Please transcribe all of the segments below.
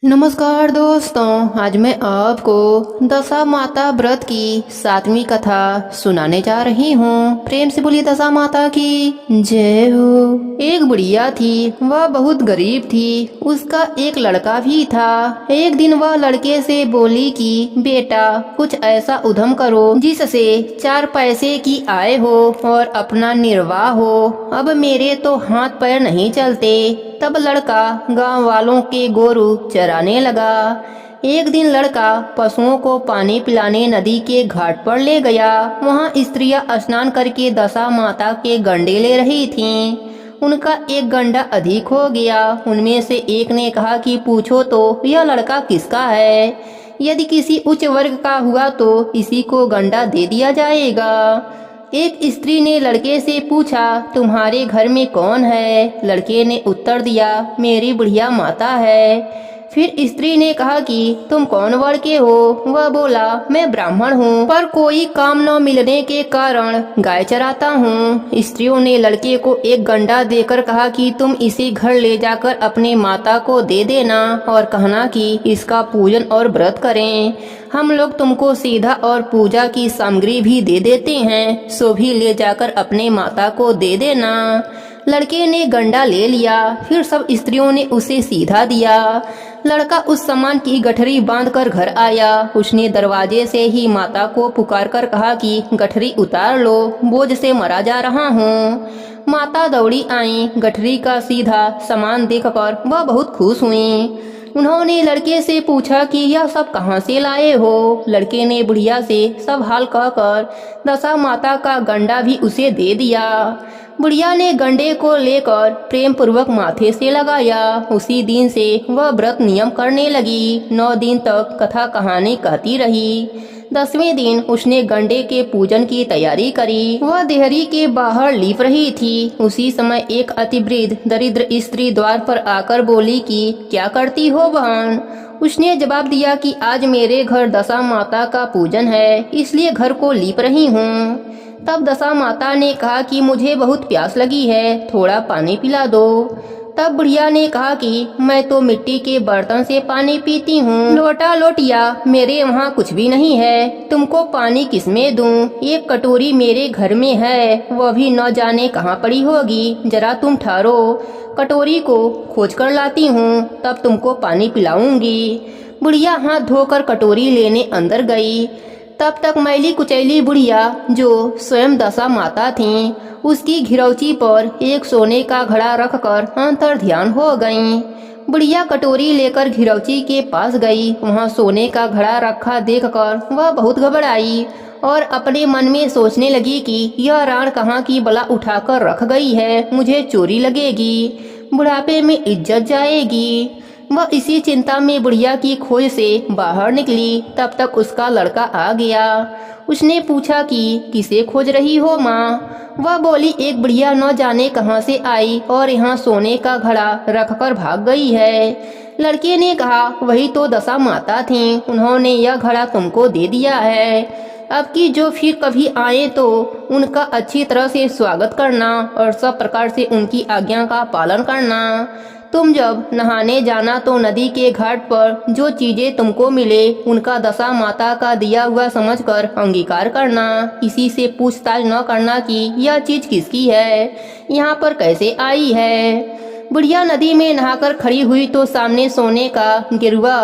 नमस्कार दोस्तों, आज मैं आपको दशा माता व्रत की 7वीं कथा सुनाने जा रही हूँ। प्रेम से बोलिए दशा माता की जय हो। एक बुढ़िया थी, वह बहुत गरीब थी। उसका एक लड़का भी था। एक दिन वह लड़के से बोली कि बेटा कुछ ऐसा उद्यम करो जिससे 4 पैसे की आय हो और अपना निर्वाह हो। अब मेरे तो हाथ पैर नहीं चलते। तब लड़का गांव वालों के गोरू चराने लगा। एक दिन लड़का पशुओं को पानी पिलाने नदी के घाट पर ले गया। वहां स्त्रियां स्नान करके दशा माता के गंडे ले रही थीं। उनका एक गंडा अधिक हो गया। उनमें से एक ने कहा कि पूछो तो यह लड़का किसका है। यदि किसी उच्च वर्ग का हुआ तो इसी को गंडा दे दिया जाएगा। एक स्त्री ने लड़के से पूछा, तुम्हारे घर में कौन है? लड़के ने उत्तर दिया, मेरी बुढ़िया माता है। फिर स्त्री ने कहा कि तुम कौन वर्ण के हो? वह बोला, मैं ब्राह्मण हूँ, पर कोई काम न मिलने के कारण गाय चराता हूँ। स्त्रियों ने लड़के को एक गंडा देकर कहा कि तुम इसे घर ले जाकर अपने माता को दे देना और कहना कि इसका पूजन और व्रत करें। हम लोग तुमको सीधा और पूजा की सामग्री भी दे देते हैं, सो भी ले जाकर अपने माता को दे देना। लड़के ने गंडा ले लिया। फिर सब स्त्रियों ने उसे सीधा दिया। लड़का उस सामान की गठरी बांधकर घर आया। उसने दरवाजे से ही माता को पुकारकर कहा कि गठरी उतार लो, बोझ से मरा जा रहा हूँ। माता दौड़ी आई। गठरी का सीधा सामान देखकर वह बहुत खुश हुई। उन्होंने लड़के से पूछा कि यह सब कहाँ से लाए हो। लड़के ने बुढ़िया से सब हाल कहकर दशा माता का गंडा भी उसे दे दिया। बुढ़िया ने गंडे को लेकर प्रेम पूर्वक माथे से लगाया। उसी दिन से वह व्रत नियम करने लगी। 9 दिन तक कथा कहानी कहती रही। 10वें दिन उसने गंडे के पूजन की तैयारी करी। वह देहरी के बाहर लीप रही थी। उसी समय एक अतिवृद्ध दरिद्र स्त्री द्वार पर आकर बोली कि क्या करती हो बहन? उसने जवाब दिया कि आज मेरे घर दशा माता का पूजन है, इसलिए घर को लीप रही हूँ। तब दशा माता ने कहा कि मुझे बहुत प्यास लगी है, थोड़ा पानी पिला दो। तब बुढ़िया ने कहा कि मैं तो मिट्टी के बर्तन से पानी पीती हूँ, लोटा लोटिया मेरे वहाँ कुछ भी नहीं है, तुमको पानी किसमें दूँ? एक कटोरी मेरे घर में है, वह भी न जाने कहाँ पड़ी होगी, जरा तुम ठहरो, कटोरी को खोज कर लाती हूँ, तब तुमको पानी पिलाऊंगी। बुढ़िया हाथ धोकर कटोरी लेने अंदर गई। तब तक मैली कुचैली बुढ़िया, जो स्वयं दशा माता थीं, उसकी घिरौची पर एक सोने का घड़ा रखकर अंतर ध्यान हो गईं। बुढ़िया कटोरी लेकर घिरौची के पास गई। वहां सोने का घड़ा रखा देखकर वह बहुत घबराई और अपने मन में सोचने लगी कि यह राण कहाँ की बला उठाकर रख गई है, मुझे चोरी लगेगी, बुढ़ापे में इज्जत जाएगी। वह इसी चिंता में बुढ़िया की खोज से बाहर निकली। तब तक उसका लड़का आ गया। उसने पूछा कि किसे खोज रही हो माँ? वह बोली, एक बुढ़िया न जाने कहाँ से आई और यहाँ सोने का घड़ा रखकर भाग गई है। लड़के ने कहा, वही तो दशा माता थीं, उन्होंने यह घड़ा तुमको दे दिया है। अब की जो फिर कभी आए तो उनका अच्छी तरह से स्वागत करना और सब प्रकार से उनकी आज्ञा का पालन करना। तुम जब नहाने जाना तो नदी के घाट पर जो चीजें तुमको मिले उनका दशा माता का दिया हुआ समझकर अंगीकार करना। किसी से पूछताछ न करना कि यह चीज किसकी है, यहाँ पर कैसे आई है। बुढ़िया नदी में नहाकर खड़ी हुई तो सामने सोने का गिरुआ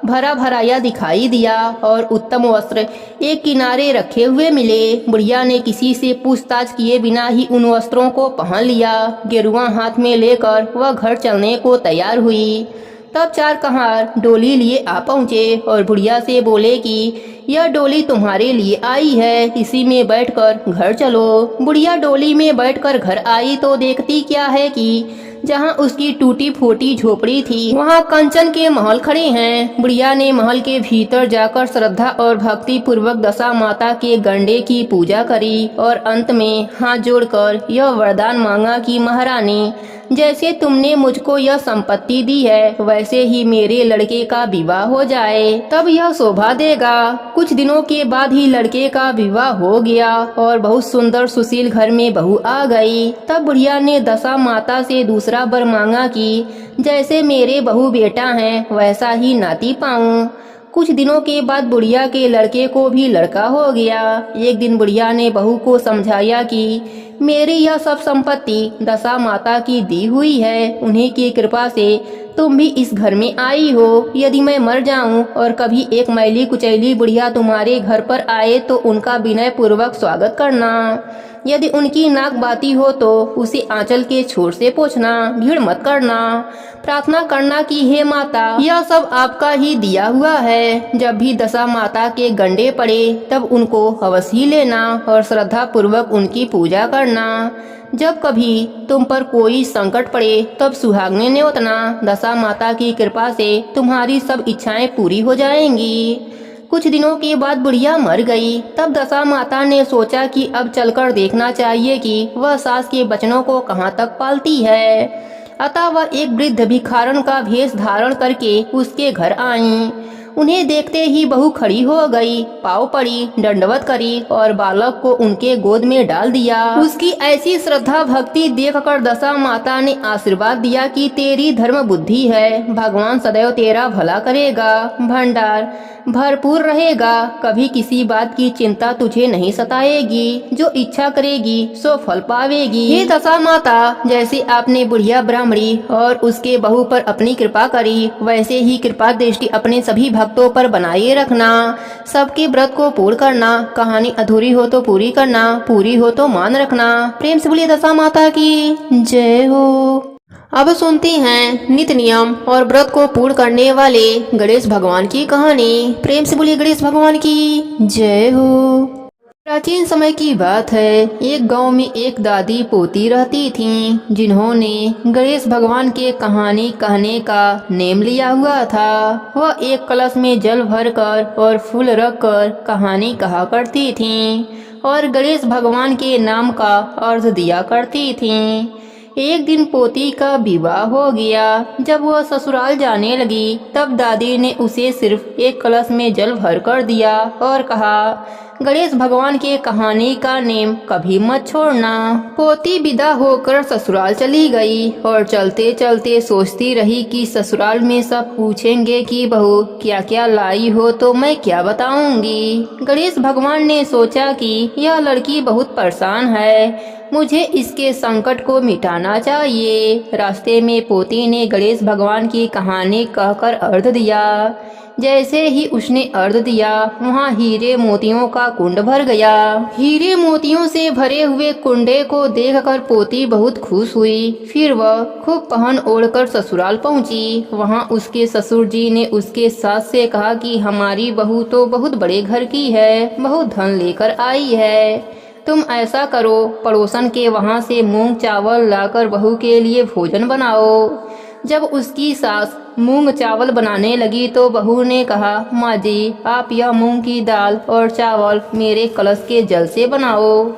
भरा भराया दिखाई दिया और उत्तम वस्त्र एक किनारे रखे हुए मिले। बुढ़िया ने किसी से पूछताछ किए बिना ही उन वस्त्रों को पहन लिया। गिरुआ हाथ में लेकर वह घर चलने को तैयार हुई। तब 4 कहार डोली लिए आ पहुँचे और बुढ़िया से बोले कि यह डोली तुम्हारे लिए आई है, इसी में बैठकर घर चलो। बुढ़िया डोली में बैठकर घर आई तो देखती क्या है कि जहाँ उसकी टूटी फूटी झोपड़ी थी वहाँ कंचन के महल खड़े हैं। बुढ़िया ने महल के भीतर जाकर श्रद्धा और भक्ति पूर्वक दशा माता के गंडे की पूजा करी और अंत में हाथ जोड़कर यह वरदान मांगा कि महारानी, जैसे तुमने मुझको यह संपत्ति दी है वैसे ही मेरे लड़के का विवाह हो जाए, तब यह शोभा देगा। कुछ दिनों के बाद ही लड़के का विवाह हो गया और बहुत सुंदर सुशील घर में बहू आ गई। तब बुढ़िया ने दशा माता से दूसरा वर मांगा कि जैसे मेरे बहू बेटा हैं वैसा ही नाती पाऊं। कुछ दिनों के बाद बुढ़िया के लड़के को भी लड़का हो गया। एक दिन बुढ़िया ने बहू को समझाया कि मेरी यह सब संपत्ति दशा माता की दी हुई है, उन्हीं की कृपा से तुम भी इस घर में आई हो। यदि मैं मर जाऊं और कभी एक मैली कुचैली बुढ़िया तुम्हारे घर पर आए तो उनका विनय पूर्वक स्वागत करना। यदि उनकी नाक बाती हो तो उसे आंचल के छोर से पोंछना, भीड़ मत करना। प्रार्थना करना कि हे माता यह सब आपका ही दिया हुआ है। जब भी दशा माता के गंडे पड़े तब उनको अवश्य ही लेना और श्रद्धा पूर्वक उनकी पूजा करना। जब कभी तुम पर कोई संकट पड़े तब सुहागने न्योतना। दशा माता की कृपा से तुम्हारी सब इच्छाएं पूरी हो जाएंगी। कुछ दिनों के बाद बुढ़िया मर गई। तब दशा माता ने सोचा कि अब चलकर देखना चाहिए कि वह सास के बचनों को कहाँ तक पालती है। अतः वह एक वृद्ध भिखारन का भेष धारण करके उसके घर आई। उन्हें देखते ही बहू खड़ी हो गई, पाँव पड़ी, दंडवत करी और बालक को उनके गोद में डाल दिया। उसकी ऐसी श्रद्धा भक्ति देखकर दशा माता ने आशीर्वाद दिया कि तेरी धर्म बुद्धि है, भगवान सदैव तेरा भला करेगा, भंडार भरपूर रहेगा, कभी किसी बात की चिंता तुझे नहीं सताएगी, जो इच्छा करेगी सो फल पावेगी। हे दशा माता, जैसे आपने बुढ़िया ब्राह्मणी और उसके बहू पर अपनी कृपा करी वैसे ही कृपा दृष्टि अपने सभी भक्तों पर बनाए रखना। सबके व्रत को पूर्ण करना, कहानी अधूरी हो तो पूरी करना, पूरी हो तो मान रखना। प्रेम से बोलिए दशा माता की जय हो। अब सुनते हैं नित्य नियम और व्रत को पूर्ण करने वाले गणेश भगवान की कहानी। प्रेम से बोलिए गणेश भगवान की जय हो। प्राचीन समय की बात है, एक गांव में एक दादी पोती रहती थीं, जिन्होंने गणेश भगवान के कहानी कहने का नेम लिया हुआ था। वह एक कलश में जल भरकर और फूल रखकर कहानी कहा करती थीं और गणेश भगवान के नाम का अर्थ दिया करती थीं। एक दिन पोती का विवाह हो गया। जब वह ससुराल जाने लगी तब दादी ने उसे सिर्फ एक कलश में जल भर कर दिया और कहा, गणेश भगवान के कहानी का नेम कभी मत छोड़ना। पोती विदा होकर ससुराल चली गई और चलते चलते सोचती रही कि ससुराल में सब पूछेंगे कि बहू क्या क्या लाई हो तो मैं क्या बताऊंगी। गणेश भगवान ने सोचा कि यह लड़की बहुत परेशान है, मुझे इसके संकट को मिटाना चाहिए। रास्ते में पोती ने गणेश भगवान की कहानी कहकर अर्घ दिया। जैसे ही उसने अर्घ दिया वहाँ हीरे मोतियों का कुंड भर गया। हीरे मोतियों से भरे हुए कुंडे को देखकर पोती बहुत खुश हुई। फिर वह खूब पहन ओढ़कर ससुराल पहुँची। वहाँ उसके ससुर जी ने उसके सास से कहा कि हमारी बहू तो बहुत बड़े घर की है, बहुत धन लेकर आई है। तुम ऐसा करो, पड़ोसन के वहाँ से मूंग चावल लाकर बहू के लिए भोजन बनाओ। जब उसकी सास मूंग चावल बनाने लगी तो बहू ने कहा, माँ जी आप यह मूंग की दाल और चावल मेरे कलश के जल से बनाओ।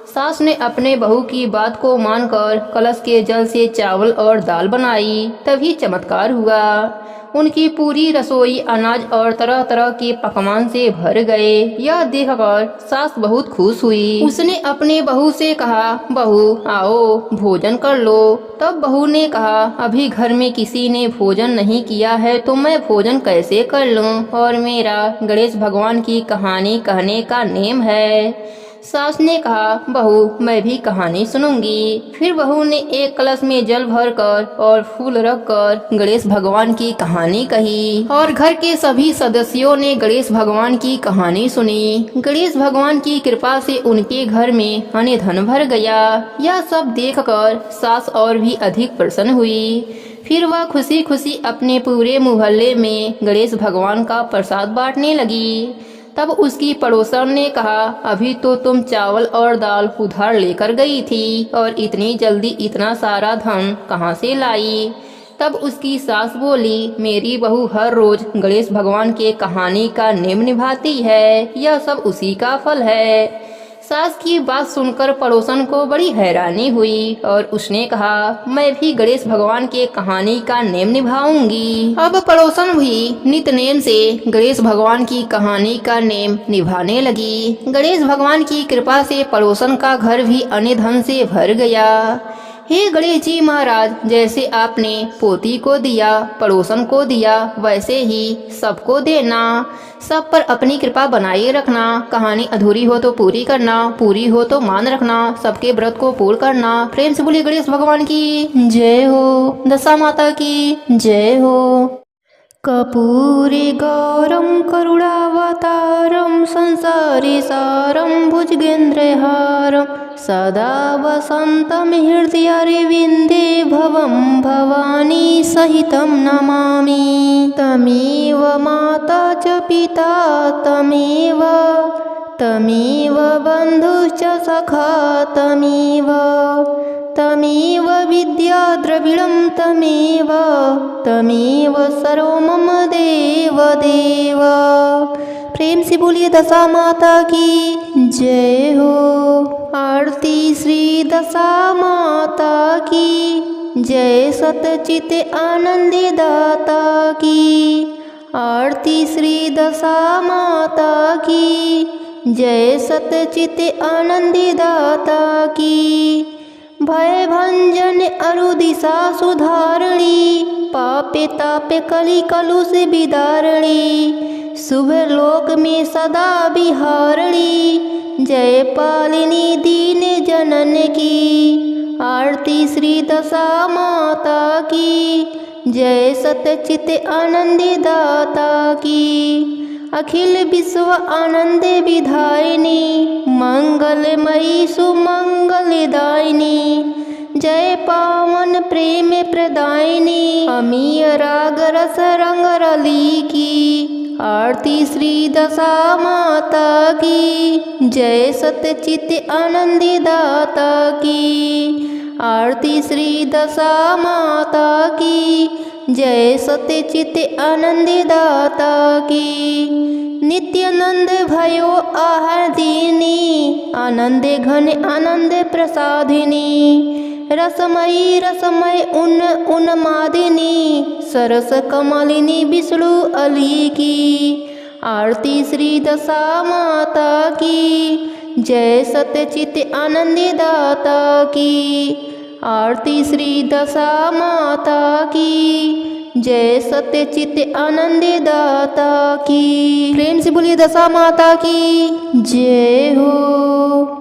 सास ने अपने बहू की बात को मानकर कलश के जल से चावल और दाल बनाई। तभी चमत्कार हुआ। उनकी पूरी रसोई अनाज और तरह तरह के पकवान से भर गए। यह देखकर सास बहुत खुश हुई। उसने अपने बहू से कहा, बहू आओ भोजन कर लो। तब बहू ने कहा, अभी घर में किसी ने भोजन नहीं किया है तो मैं भोजन कैसे कर लूं, और मेरा गणेश भगवान की कहानी कहने का नेम है। सास ने कहा, बहू मैं भी कहानी सुनूंगी। फिर बहू ने एक कलश में जल भरकर और फूल रखकर गणेश भगवान की कहानी कही और घर के सभी सदस्यों ने गणेश भगवान की कहानी सुनी। गणेश भगवान की कृपा से उनके घर में अन्न धन भर गया। यह सब देखकर सास और भी अधिक प्रसन्न हुई। फिर वह खुशी खुशी अपने पूरे मोहल्ले में गणेश भगवान का प्रसाद बांटने लगी। तब उसकी पड़ोसन ने कहा, अभी तो तुम चावल और दाल उधार लेकर गई थी और इतनी जल्दी इतना सारा धन कहाँ से लाई। तब उसकी सास बोली, मेरी बहू हर रोज गणेश भगवान के कहानी का नेम निभाती है, यह सब उसी का फल है। सास की बात सुनकर पड़ोसन को बड़ी हैरानी हुई और उसने कहा, मैं भी गणेश भगवान के कहानी का नेम निभाऊंगी। अब पड़ोसन भी नित नेम से गणेश भगवान की कहानी का नेम निभाने लगी। गणेश भगवान की कृपा से पड़ोसन का घर भी अन्य धन से भर गया। हे गणेश जी महाराज, जैसे आपने पोती को दिया, पड़ोसन को दिया, वैसे ही सबको देना। सब पर अपनी कृपा बनाए रखना। कहानी अधूरी हो तो पूरी करना, पूरी हो तो मान रखना, सबके व्रत को पूर्ण करना। प्रेम से बोलिए गणेश भगवान की जय हो, दशा माता की जय हो। कर्पूरे गौरं करुणावतारं संसारे सारं भुजगेन्द्रहारं सदा वसन्तं हृदयारविन्दे भवं भवानी सहितं नमामि। तमेव माता च पिता तमेव बन्धुश्च सखा तमेव विद्या द्रविणं तमेव सर्वं मम देव। प्रेम से बोलिए दशा माता की जय हो। आरती श्री दशा माता की जय, सतचित आनंद दाता की। आरती श्री दशा माता की जय, सतचित आनंद दाता की। भय भंजन अरु दिशा सुधारणी, पापे तापे कली कलुष विदारणी। शुभ लोक में सदा विहारणी, जय पालिनी दीन जनन की। आरती श्री दशा माता की जय, सतचित आनंद दाता की। अखिल विश्व आनंद विधायिनी, मंगलमयी सुमंगलदायिनी। जय पावन प्रेम प्रदायिनी, अमीय राग रस रंग रली की। आरती श्री दशा माता की जय, सतचित आनंद दाता की। आरती श्री दशा माता की जय, सत्यचित आनंद दाता की। नित्यानंद भयो आहार दीनी, आनंद घन आनंद प्रसादिनी। रसमय उन्मादिनी, सरस कमलिनी विष्णु अली की। आरती श्री दशा माता की जय, सत्यचित आनंद दाता की। आरती श्री दशा माता की जय, सत्यचित आनंद दाता की। प्रेम से बोलिए दशा माता की जय हो।